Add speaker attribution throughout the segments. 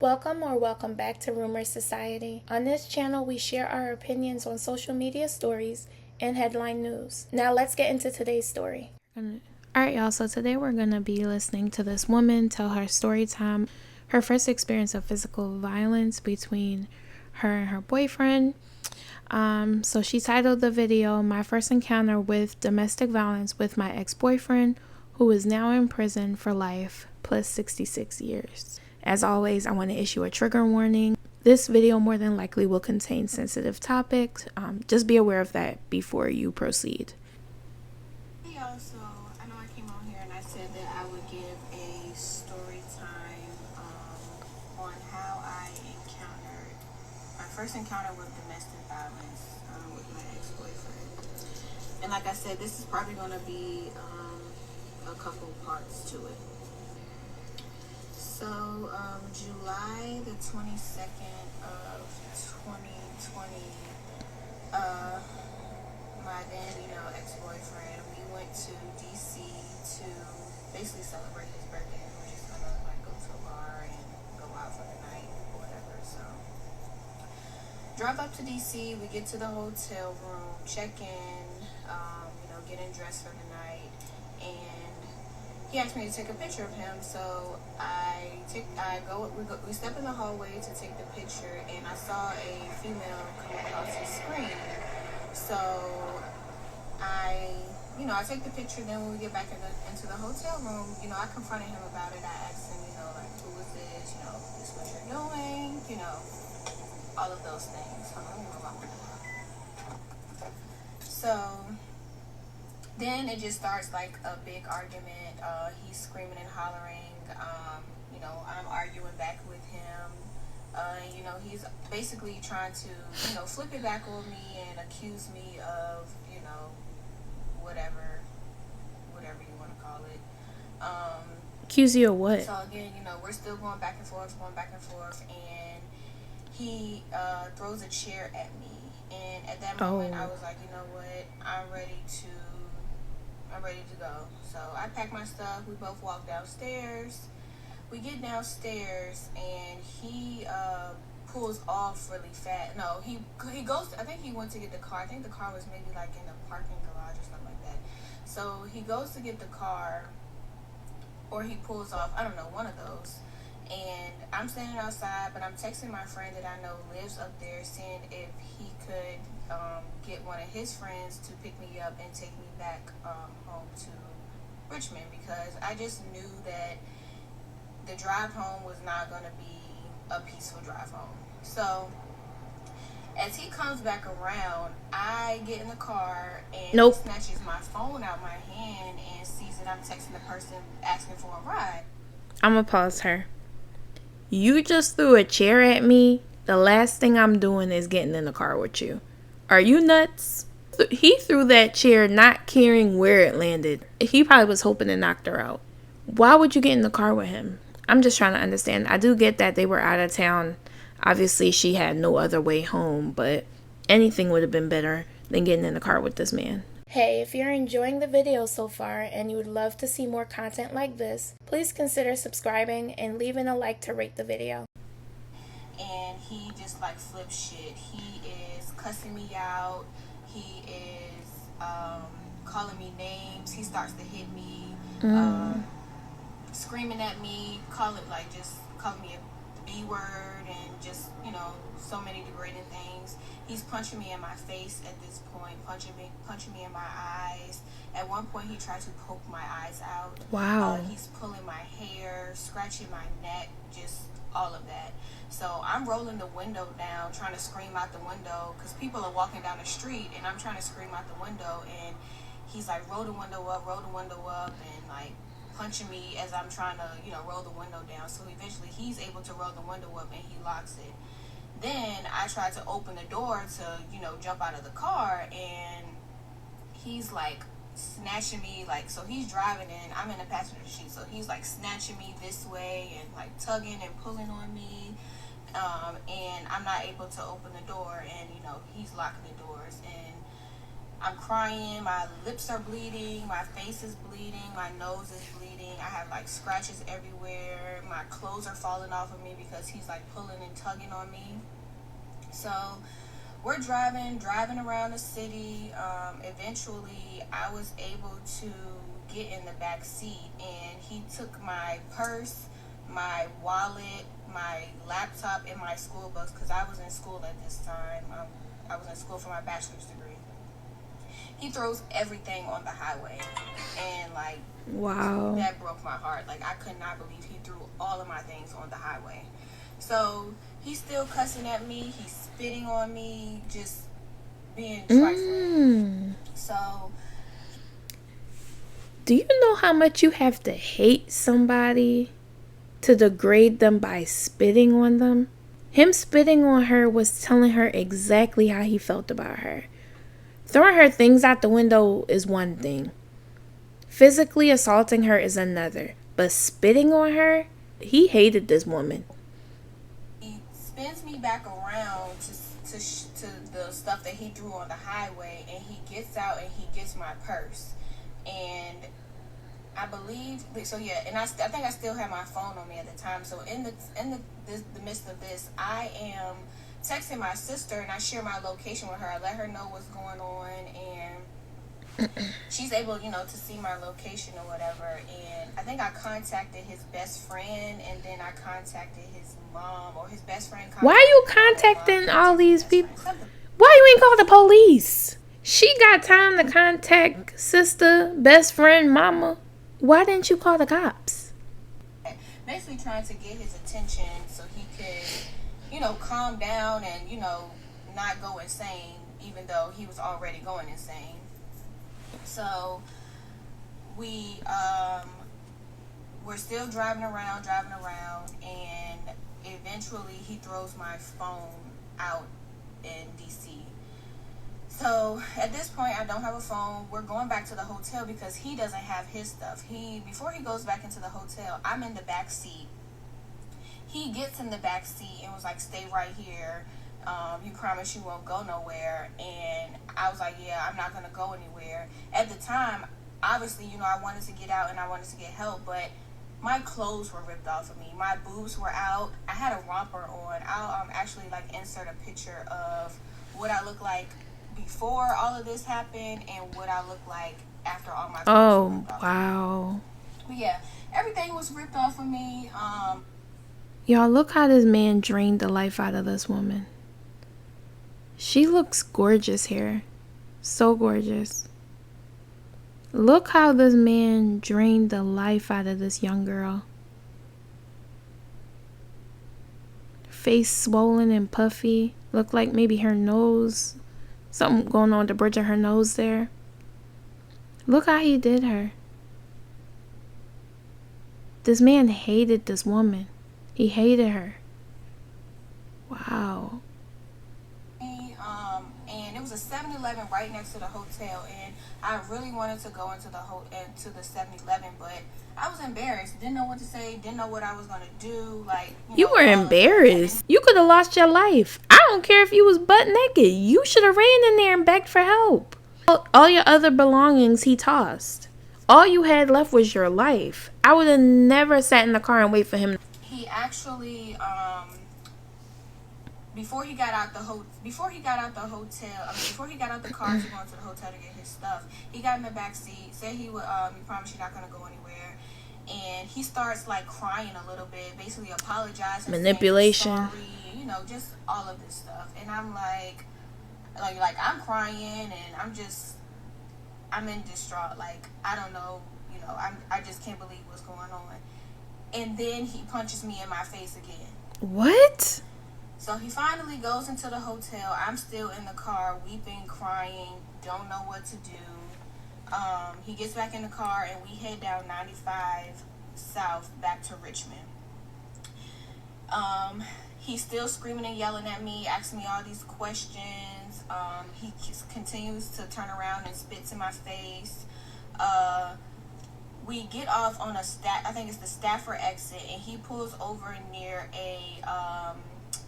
Speaker 1: Welcome or welcome back to Rumor Society. On this channel, we share our opinions on social media stories and headline news. Now let's get into today's story. Alright, y'all, so today we're going to be listening to this woman tell her story time, her first experience of physical violence between her and her boyfriend. So she titled the video, "My First Encounter with Domestic Violence with My Ex-Boyfriend, who is now in prison for life, plus 66 years. As always, I want to issue a trigger warning. This video more than likely will contain sensitive topics. Just be aware of that before you proceed.
Speaker 2: Hey y'all, so I know I came on here and I said that I would give a story time on how I encountered my first encounter with domestic violence with my ex-boyfriend. And like I said, this is probably going to be a couple parts to it. So, July the 22nd of 2020, my then, ex-boyfriend, we went to DC to basically celebrate his birthday. We were just gonna, go to a bar and go out for the night or whatever, so. Drive up to DC, we get to the hotel room, check in, getting dressed for the night, and he asked me to take a picture of him, so we step in the hallway to take the picture, and I saw a female come across his screen. So I take the picture. Then when we get back into the hotel room, I confronted him about it. I asked him, who is this? Is what you're doing? All of those things. So then it just starts like a big argument. He's screaming and hollering. I'm arguing back with him. He's basically trying to, flip it back on me and accuse me of, whatever you want to call it.
Speaker 1: Accuse you of what?
Speaker 2: So again, we're still going back and forth, and he throws a chair at me. And at that moment, I was like, you know what? I'm ready to go. So I packed my stuff. We both walk downstairs. We get downstairs, and he pulls off really fast. No, he goes. I think he went to get the car. I think the car was maybe like in a parking garage or something like that. So he goes to get the car, or he pulls off. I don't know, one of those. And I'm standing outside, but I'm texting my friend that I know lives up there, seeing if he could get one of his friends to pick me up and take me back home to Richmond, because I just knew that the drive home was not going to be a peaceful drive home. So as he comes back around, I get in the car and he snatches my phone out my hand and sees that I'm texting the person asking for a ride.
Speaker 1: I'm gonna pause her. You just threw a chair at me. The last thing I'm doing is getting in the car with you. Are you nuts? He threw that chair not caring where it landed. He probably was hoping to knock her out. Why would you get in the car with him? I'm just trying to understand. I do get that they were out of town. Obviously, she had no other way home, but anything would have been better than getting in the car with this man. Hey, if you're enjoying the video so far and you would love to see more content like this, please consider subscribing and leaving a like to rate the video.
Speaker 2: And he just flips shit. He is cussing me out. He is calling me names. He starts to hit me, screaming at me, just calling me a B word, and just, so many degrading things. He's punching me in my face at this point, punching me in my eyes. At one point, he tried to poke my eyes out.
Speaker 1: Wow.
Speaker 2: He's pulling my hair, scratching my neck, just all of that. So I'm rolling the window down, trying to scream out the window, because people are walking down the street, and I'm trying to scream out the window, and he's like, roll the window up, and punching me as I'm trying to, roll the window down. So eventually he's able to roll the window up, and he locks it. Then I tried to open the door to, jump out of the car, and he's snatching me, so he's driving and I'm in the passenger seat, so he's snatching me this way and tugging and pulling on me, and I'm not able to open the door, and he's locking the doors. And I'm crying, my lips are bleeding, my face is bleeding, my nose is bleeding, I have like scratches everywhere, my clothes are falling off of me because he's like pulling and tugging on me. So we're driving around the city. Eventually I was able to get in the back seat, and he took my purse, my wallet, my laptop, and my school books, because I was in school at this time. I was in school for my bachelor's degree. He throws everything on the highway, and like,
Speaker 1: wow,
Speaker 2: that broke my heart. Like, I could not believe he threw all of my things on the highway. So he's still cussing at me, he's spitting on me, just being trifling. So
Speaker 1: do you know how much you have to hate somebody to degrade them by spitting on them? Him spitting on her was telling her exactly how he felt about her. Throwing her things out the window is one thing. Physically assaulting her is another. But spitting on her, he hated this woman.
Speaker 2: he spins me back around to the stuff that he threw on the highway, and he gets out and he gets my purse. And I believe, so yeah, and I think I still have my phone on me at the time. So in the midst of this, I am texting my sister, and I share my location with her. I let her know what's going on, and she's able, to see my location or whatever. And I think I contacted his best friend, and then I contacted his mom, or his best friend contacted.
Speaker 1: Why are you contacting all these people? Why you ain't call the police? She got time to contact sister, best friend, mama. Why didn't you call the cops?
Speaker 2: Basically trying to get his attention so he could, calm down and, not go insane, even though he was already going insane. So we're still driving around, and eventually he throws my phone out in DC. So at this point, I don't have a phone. We're going back to the hotel because he doesn't have his stuff. Before he goes back into the hotel, I'm in the back seat. He gets in the back seat and was like, "Stay right here. You promise you won't go nowhere." And I was like, "Yeah, I'm not gonna go anywhere." At the time, obviously, I wanted to get out and I wanted to get help, but my clothes were ripped off of me. My boobs were out. I had a romper on. I'll actually insert a picture of what I look like before all of this happened and what I look like after all my clothes were ripped off.
Speaker 1: Wow.
Speaker 2: But yeah, everything was ripped off of me.
Speaker 1: Y'all, look how this man drained the life out of this woman. She looks gorgeous here. So gorgeous. Look how this man drained the life out of this young girl. Face swollen and puffy. Look like maybe her nose, something going on with the bridge of her nose there. Look how he did her. This man hated this woman. He hated her. Wow.
Speaker 2: And it was a 7-Eleven right next to the hotel, and I really wanted to go into the 7-Eleven, but I was embarrassed. Didn't know what to say. Didn't know what I was gonna do.
Speaker 1: You were embarrassed. You could have lost your life. I don't care if you was butt naked. You should have ran in there and begged for help. All your other belongings he tossed. All you had left was your life. I would have never sat in the car and wait for him.
Speaker 2: He actually, before he got out the car to go into the hotel to get his stuff, he got in the back seat, said he would, he promised you're not going to go anywhere, and he starts crying a little bit, basically apologizing,
Speaker 1: manipulation,
Speaker 2: saying sorry, just all of this stuff. And I'm like I'm crying, and I'm in distraught, I don't know, I just can't believe what's going on. And then he punches me in my face again.
Speaker 1: What?
Speaker 2: So he finally goes into the hotel. I'm still in the car, weeping, crying, don't know what to do. He gets back in the car, and we head down 95 South back to Richmond. He's still screaming and yelling at me, asking me all these questions. He continues to turn around and spits in my face. We get off on I think it's the Stafford exit, and he pulls over near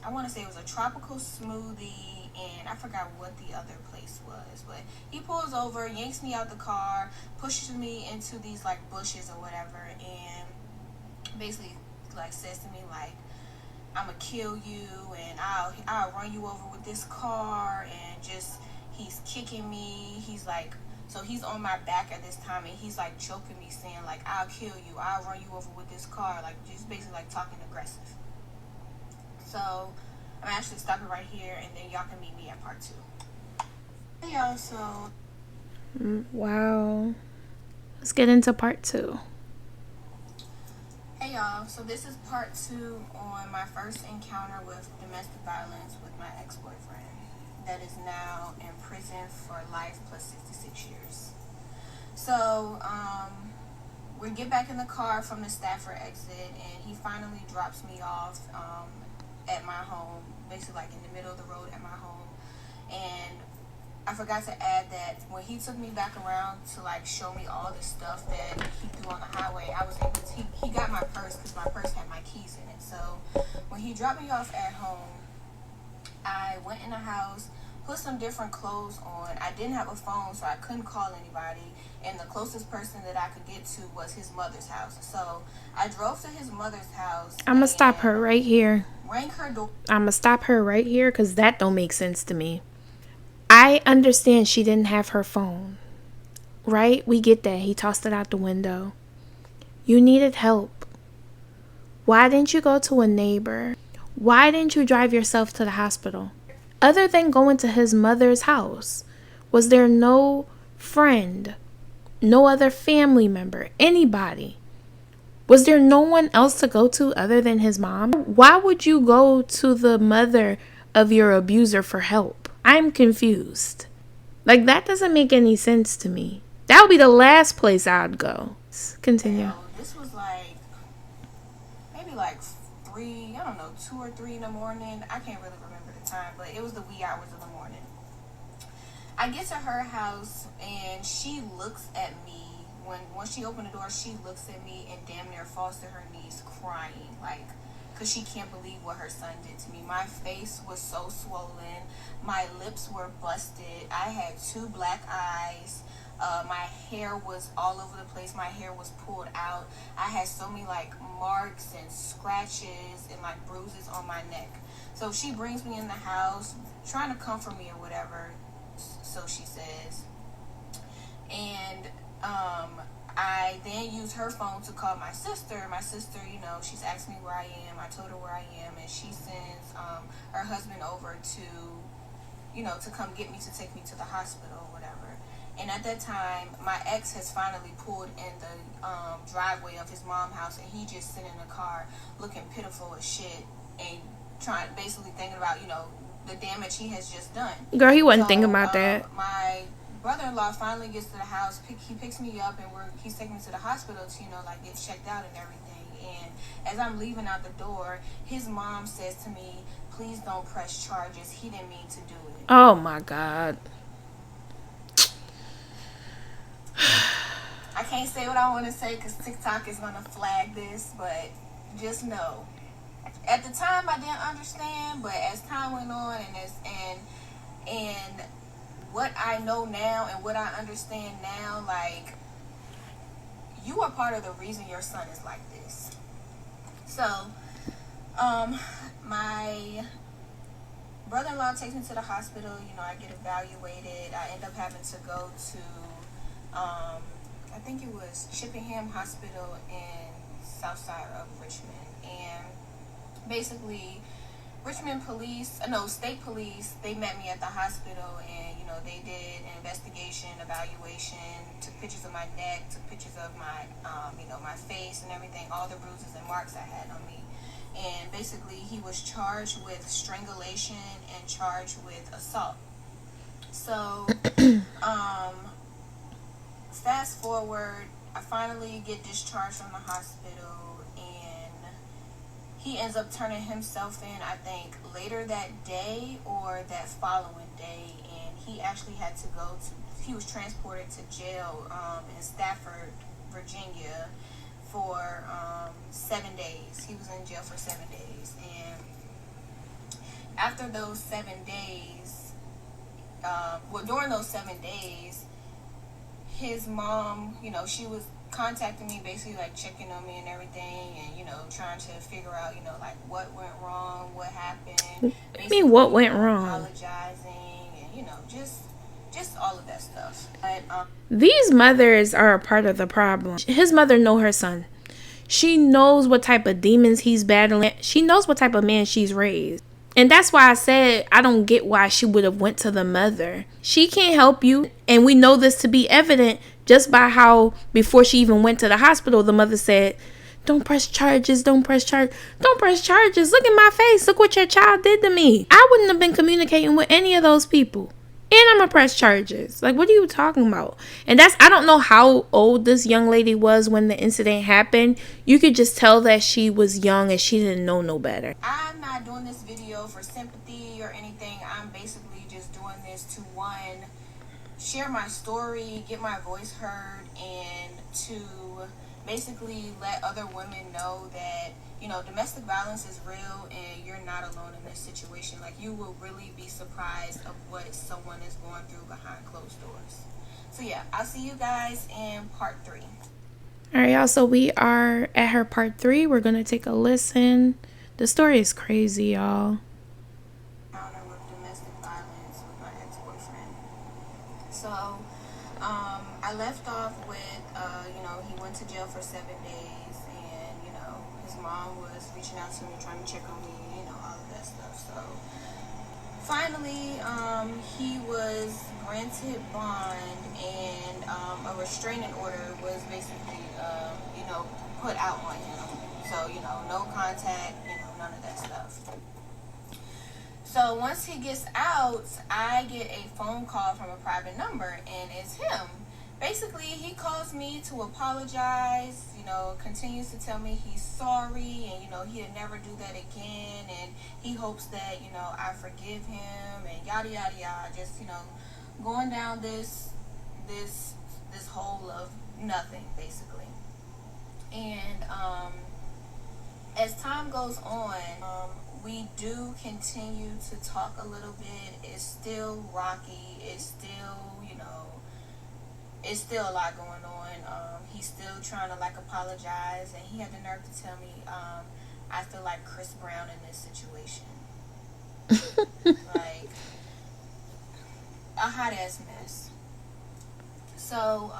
Speaker 2: I want to say it was a tropical smoothie and I forgot what the other place was, but he pulls over, yanks me out the car, pushes me into these like bushes or whatever, and basically like says to me like, I'm gonna kill you, and I'll run you over with this car, and just he's kicking me. He's like, so he's on my back at this time, and he's like choking me, saying like, I'll kill you, I'll run you over with this car, like just basically like talking aggressive. So I'm actually stopping right here, and then y'all can meet me at part 2. Hey y'all, so
Speaker 1: Wow. Let's get into part 2.
Speaker 2: Hey y'all, so this is part 2 on my first encounter with domestic violence with my ex-boyfriend that is now in prison for life plus 66 years. So, we get back in the car from the Stafford exit, and he finally drops me off at my home, basically like in the middle of the road at my home. And I forgot to add that when he took me back around to like show me all the stuff that he threw on the highway, I was able to, he got my purse because my purse had my keys in it. So when he dropped me off at home, I went in the house, put some different clothes on. I didn't have a phone, so I couldn't call anybody, and the closest person that I could get to was his mother's house. So I drove to his mother's house.
Speaker 1: I'm gonna stop her right here.
Speaker 2: Rang her door.
Speaker 1: I'm gonna stop her right here because that don't make sense to me. I understand she didn't have her phone, right? We get that. He tossed it out the window. You needed help. Why didn't you go to a neighbor? Why didn't you drive yourself to the hospital? Other than going to his mother's house, was there no friend, no other family member, anybody? Was there no one else to go to other than his mom? Why would you go to the mother of your abuser for help? I'm confused. Like, that doesn't make any sense to me. That would be the last place I'd go. Continue.
Speaker 2: This was like, maybe like 3, I don't know, 2 or 3 in the morning. I can't really remember the time, but it was the wee hours of the morning. I get to her house, and she looks at me. When she opened the door, she looks at me and damn near falls to her knees crying, like, because she can't believe what her son did to me. My face was so swollen. My lips were busted. I had 2 black eyes. My hair was all over the place. My hair was pulled out. I had so many like marks and scratches and like bruises on my neck. So she brings me in the house, trying to comfort me or whatever, so she says. And I then use her phone to call my sister. My sister, you know, she's asked me where I am. I told her where I am, and she sends her husband over to, you know, to come get me, to take me to the hospital or whatever. And at that time, my ex has finally pulled in the driveway of his mom's house, and he just sitting in the car looking pitiful as shit and basically thinking about, you know, the damage he has just done.
Speaker 1: Girl, he wasn't thinking about that.
Speaker 2: My brother-in-law finally gets to the house. He picks me up, and he's taking me to the hospital to, you know, like get checked out and everything. And as I'm leaving out the door, his mom says to me, "Please don't press charges. He didn't mean to do it."
Speaker 1: Oh my God.
Speaker 2: I can't say what I want to say because TikTok is going to flag this, but just know. At the time, I didn't understand, but as time went on, and what I know now and what I understand now, like, you are part of the reason your son is like this. So, my brother-in-law takes me to the hospital. You know, I get evaluated. I end up having to go to, I think it was Chippenham Hospital in south side of Richmond. And basically, state police, they met me at the hospital, and, you know, they did an investigation, evaluation, took pictures of my neck, took pictures of my, you know, my face and everything, all the bruises and marks I had on me. And basically, he was charged with strangulation and charged with assault. So, fast forward, I finally get discharged from the hospital, and he ends up turning himself in, I think, later that day or that following day, and he actually had to he was transported to jail in Stafford, Virginia for 7 days. He was in jail for 7 days, and after those 7 days, well, during those 7 days, his mom, she was contacting me, basically like checking on me and everything, and trying to figure out, like what went wrong, what happened.
Speaker 1: I mean, what went wrong?
Speaker 2: Apologizing, and just all of that stuff. But
Speaker 1: these mothers are a part of the problem. His mother know her son. She knows what type of demons he's battling. She knows what type of man she's raised. And that's why I said I don't get why she would have went to the mother. She can't help you. And we know this to be evident just by how before she even went to the hospital, the mother said, don't press charges, don't press charges. Don't press charges. Look at my face. Look what your child did to me. I wouldn't have been communicating with any of those people. And I'm gonna press charges. Like, what are you talking about? And I don't know how old this young lady was when the incident happened. You could just tell that she was young and she didn't know no better.
Speaker 2: I'm not doing this video for sympathy or anything. I'm basically just doing this to, one, share my story, get my voice heard, and to basically let other women know that, domestic violence is real and you're not alone in this situation. Like, you will really be surprised of what someone is going through behind closed doors. So yeah, I'll see you guys in part 3.
Speaker 1: All right, y'all. So we are at her part 3. We're going to take a listen. The story is crazy, y'all.
Speaker 2: With domestic violence with my ex-boyfriend. So, I left off with, he went to jail for 7 days, and, his mom was reaching out to me, trying to check on me, all of that stuff. So, finally, he was granted bond, and a restraining order was basically, put out on him. So, no contact, none of that stuff. So once he gets out, I get a phone call from a private number, and it's him. Basically, he calls me to apologize, continues to tell me he's sorry, and, he'll never do that again, and he hopes that, I forgive him, and yada, yada, yada, just, going down this hole of nothing, basically. And, as time goes on, we do continue to talk a little bit. It's still rocky. It's still, it's still a lot going on. He's still trying to apologize, and he had the nerve to tell me, I feel like Chris Brown in this situation. Like a hot ass mess. So,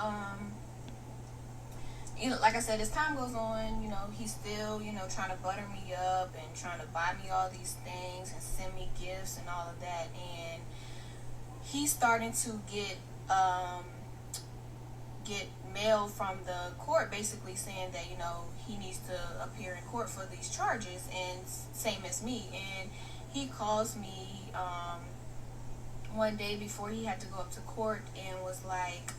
Speaker 2: like I said, as time goes on, he's still, trying to butter me up and trying to buy me all these things and send me gifts and all of that. And he's starting to get mail from the court basically saying that, he needs to appear in court for these charges, and same as me. And he calls me one day before he had to go up to court and was like,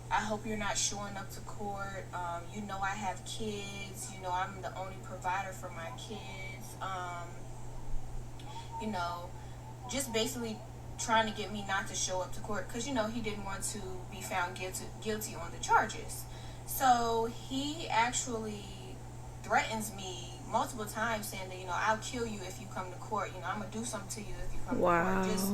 Speaker 2: I hope you're not showing up to court. I have kids. I'm the only provider for my kids. Just basically trying to get me not to show up to court because, he didn't want to be found guilty on the charges. So he actually threatens me multiple times saying that, I'll kill you if you come to court. I'm going to do something to you if you come to court. Just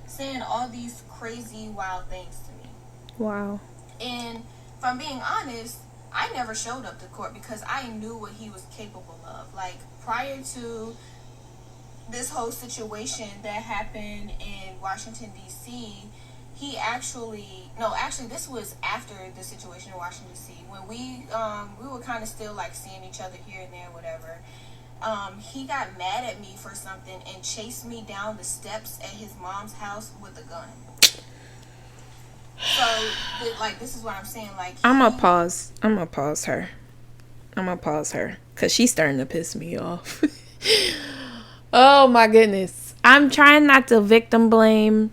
Speaker 2: saying all these crazy, wild things to me.
Speaker 1: Wow.
Speaker 2: And if I'm being honest, I never showed up to court because I knew what he was capable of. Like, prior to this whole situation that happened in Washington, D.C., this was after the situation in Washington, D.C., when we were kind of still, seeing each other here and there, whatever. He got mad at me for something and chased me down the steps at his mom's house with a gun. So, this is what I'm saying. I'm gonna pause
Speaker 1: her. Because she's starting to piss me off. Oh, my goodness. I'm trying not to victim blame.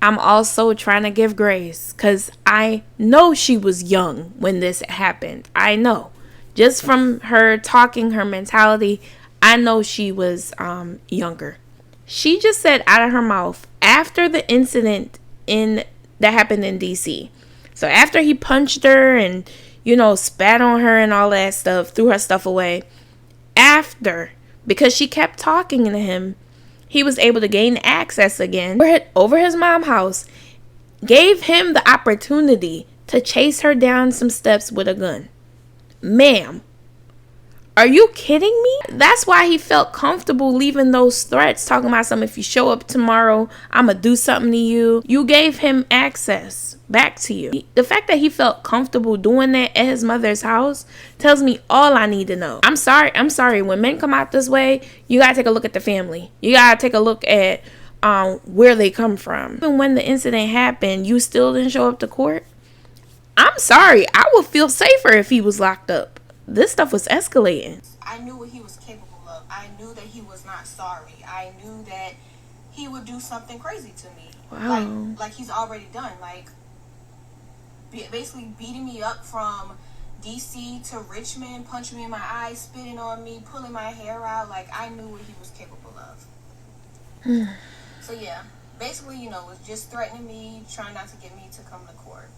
Speaker 1: I'm also trying to give grace. Because I know she was young when this happened. I know. Just from her talking, her mentality, I know she was younger. She just said out of her mouth, after the incident that happened in DC. So after he punched her and, spat on her and all that stuff, threw her stuff away. After, because she kept talking to him, he was able to gain access again over his mom's house, gave him the opportunity to chase her down some steps with a gun. Ma'am, are you kidding me? That's why he felt comfortable leaving those threats, talking about something, if you show up tomorrow, I'm going to do something to you. You gave him access back to you. The fact that he felt comfortable doing that at his mother's house tells me all I need to know. I'm sorry. When men come out this way, you got to take a look at the family. You got to take a look at where they come from. Even when the incident happened, you still didn't show up to court? I'm sorry. I would feel safer if he was locked up. This stuff was escalating.
Speaker 2: I knew what he was capable of. I knew that he was not sorry. I knew that he would do something crazy to me.
Speaker 1: Wow.
Speaker 2: Like he's already done. Like, basically beating me up from DC to Richmond, punching me in my eyes, spitting on me, pulling my hair out. Like, I knew what he was capable of. So, yeah. Basically, was just threatening me, trying not to get me to come to court.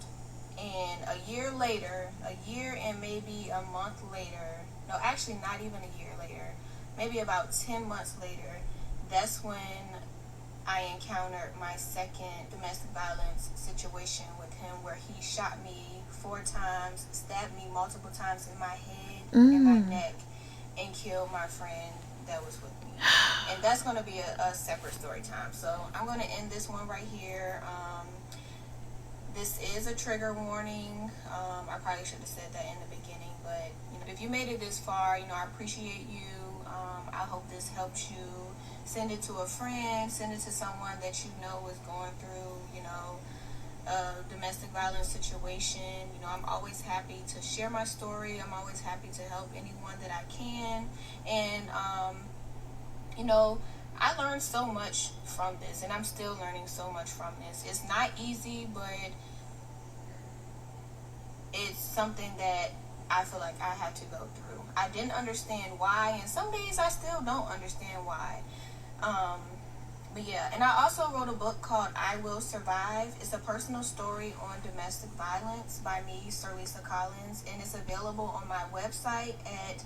Speaker 2: And a year and maybe a month later, no, actually not even a year later, maybe about 10 months later, that's when I encountered my second domestic violence situation with him, where he shot me 4 times, stabbed me multiple times in my head and my neck, and killed my friend that was with me. And that's going to be a separate story time. So I'm going to end this one right here. This is a trigger warning. I probably should have said that in the beginning, but if you made it this far, I appreciate you. I hope this helps you. Send it to a friend, send it to someone that you know is going through, a domestic violence situation. I'm always happy to share my story. I'm always happy to help anyone that I can. And, I learned so much from this, and I'm still learning so much from this. It's not easy, but it's something that I feel like I had to go through. I didn't understand why, and some days I still don't understand why. But yeah, and I also wrote a book called I Will Survive. It's a personal story on domestic violence by me, Sir Lisa Collins, and it's available on my website at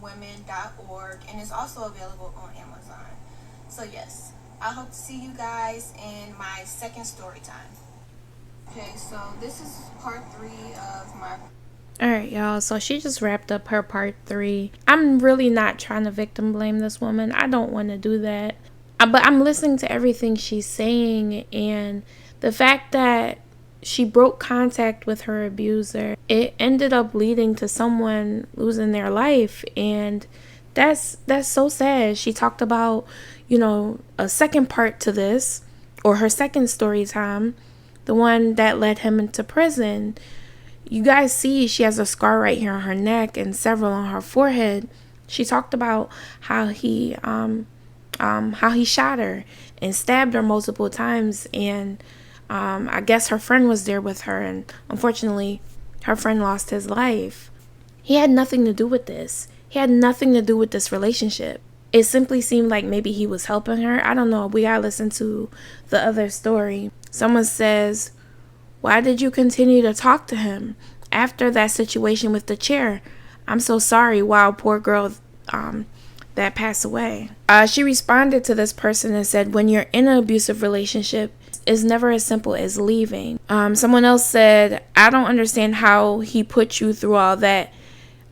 Speaker 2: women.org, and it's also available on Amazon. So yes, I hope to see you guys in my second story time. Okay, so this is part 3 of my...
Speaker 1: Alright, y'all, so she just wrapped up her part 3. I'm really not trying to victim blame this woman. I don't want to do that. But I'm listening to everything she's saying, and the fact that she broke contact with her abuser, it ended up leading to someone losing their life, and that's so sad. She talked about, a second part to this, or her second story time, the one that led him into prison. You guys see she has a scar right here on her neck and several on her forehead. She talked about how he shot her and stabbed her multiple times, and I guess her friend was there with her, and unfortunately her friend lost his life. He had nothing to do with this. He had nothing to do with this relationship. It simply seemed like maybe he was helping her. I don't know. We gotta listen to the other story. Someone says, "Why did you continue to talk to him after that situation with the chair? I'm so sorry." Wow, poor girl that passed away. She responded to this person and said, "When you're in an abusive relationship, it's never as simple as leaving." Someone else said, "I don't understand how he put you through all that,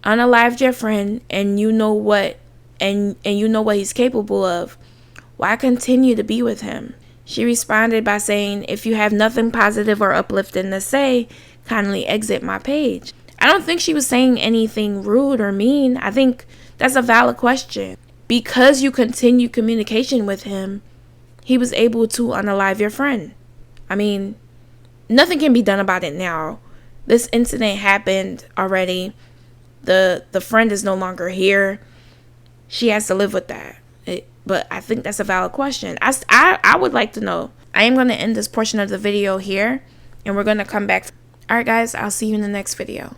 Speaker 1: unalived your friend, and you know what he's capable of. Why continue to be with him?" She responded by saying, "If you have nothing positive or uplifting to say, kindly exit my page." I don't think she was saying anything rude or mean. I think that's a valid question. Because you continue communication with him, he was able to unalive your friend. I mean, nothing can be done about it now. This incident happened already. The friend is no longer here. She has to live with that. But I think that's a valid question. I would like to know. I am going to end this portion of the video here, and we're going to come back. All right, guys, I'll see you in the next video.